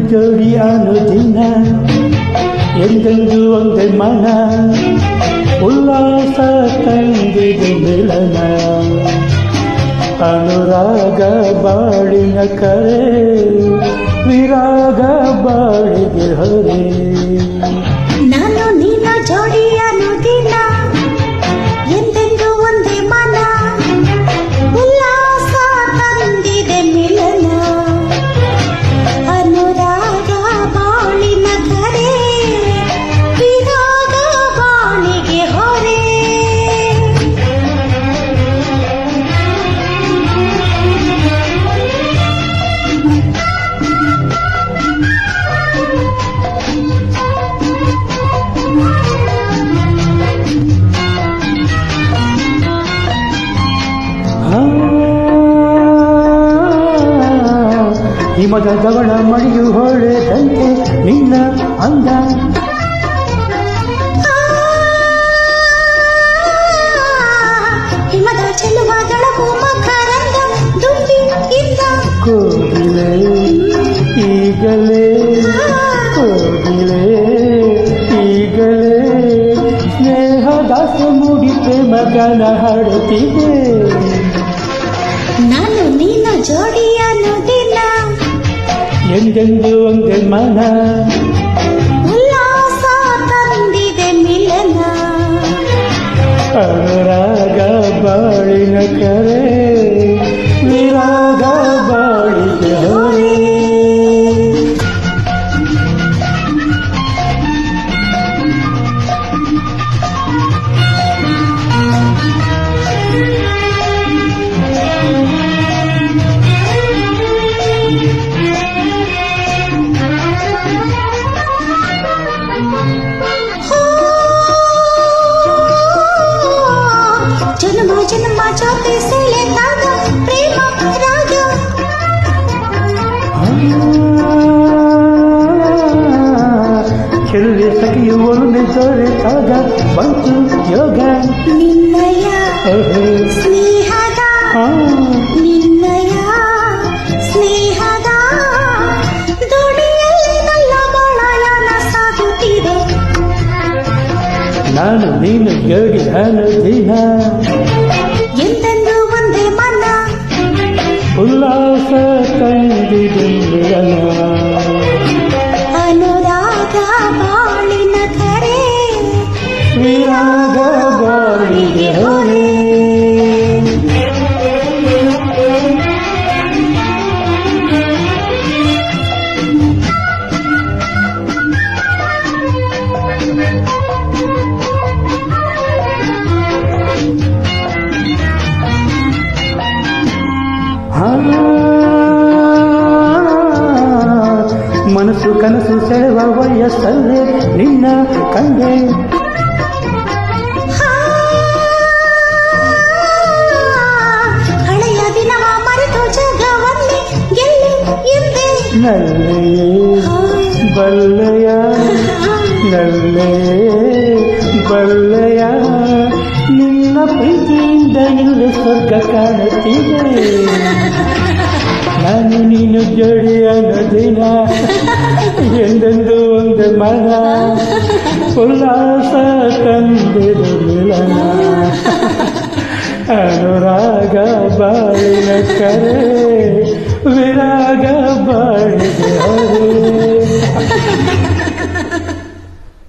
ಜೋಡಿ ಅನುದಿನ ಎಂದೆಂದು ಒಂದೇ ಮನ ಉಲ್ಲಾಸ ತಂದಿದೆ ಮಿಲನ ಅನುರಾಗ ಬಾಳಿನ ಕರೆ ವಿರಾಗ ಬಾಳಿಗೆ ಹೊರೆ ನಾನು ನಿನ್ನ ಜೋಡಿ ಅನುದಿನ ಎಂದೆಂದು ಒಂದೇ ಮನ ಉಲ್ಲಾಸ ತಂದಿದೆ ಮಿಲನ ಅನುರಾಗ ಬಾಳಿನ ಕರೆ ವಿರಾಗ ಬಾಳಿಗೆ ಹೊರೆ ಹಿಮದ ಗವಳ ಮಡಿಯು ಹೊಳೆದಂತೆ ನಿನ್ನ ಅಂದ ಹಿಮದ ಚೆಲುವ ದಳವು ಮಕರಂದ ದುಂಬಿ ಇಂದ ಕೋಗಿಲೆ ಈಗಲೇ ಕೋಗಿಲೆ ಈಗಲೇ ಸ್ನೇಹದಾಸ ಮೂಡಿ ಪ್ರೇಮಗಾನ ಹಾಡುತ್ತಿದೆ ನಾನು ನಿನ್ನ ಜೋಡಿ ಅನ್ನೋದಿಲ್ಲ ಎಂದೆಂದು ಒಂದೇ ಮನ ಉಲ್ಲಾಸ ತಂದಿದೆ ಮಿಲನ ಅನುರಾಗ ಬಾಳಿನ ಕರೆ ವಿರಾಗ ಬಾಳಿಗೆ ಹೊರೆ ಜನ್ಮ ಜನ್ಮ ಜೊತೆ ಸೆಳೆದಾಗ ಪ್ರೇಮ ರಾಗ ಚೆಲ್ಲೆ ಸಖಿಯುವೊಲನೆ ದೊರೆತಾಗ ಬಂತು ಯೋಗ ನಿನ್ನಯ ಸ್ನೇಹದ ನಿನ್ನಯ ಸ್ನೇಹದ ದೋಣಿಯಲ್ಲಿ ನನ್ನ ಬಾಳಯಾನ ಸಾಗುತ್ತಿದೆ ನಾನು ನೀನು ಜೋಡಿ ಅನುದಿನ ಎಂದೆಂದು ಒಂದೇ ಮನ ಉಲ್ಲಾಸ ತಂದಿದೆ ಮಿಲನ ಅನುರಾಗ ಬಾಳಿನ ಕರೆ ವಿರಾಗ ಬಾಳಿಗೆ ಹೊರೆ ಮನಸ್ಸು ಕನಸು ಸೆಳೆವ ವಯಸ್ಸಲ್ಲೇ ನಿನ್ನ ಕಂಡೆ ಹಳೆಯ ದಿನವ ಮರೆತು ಜಗವನ್ನೇ ಗೆಲ್ಲಿ ಎಂದೆ ನಲ್ಲೆಯೇ ಬಲ್ಲೆಯ ನಲ್ಲೆಯೇ ಬಲ್ಲೆಯ ನಿನ್ನ ಪ್ರೀತಿಯಿಂದ ಇಲ್ಲಿ ಸ್ವರ್ಗ ಕಾಣುತ್ತಿದೆ ನಾನು ನೀನು ಜೋಡಿ ಅನ್ನೋದಿನ ಎಂದೆಂದು ಒಂದು ಮನ ಉಲ್ಲಾಸ ತಂದಿರು ಮಿಲನ ಅನುರಾಗ ಬಾಳಿನ ಕರೆ ವಿರಾಗ ಬಾಳಿಗೆ ಹೊರೆ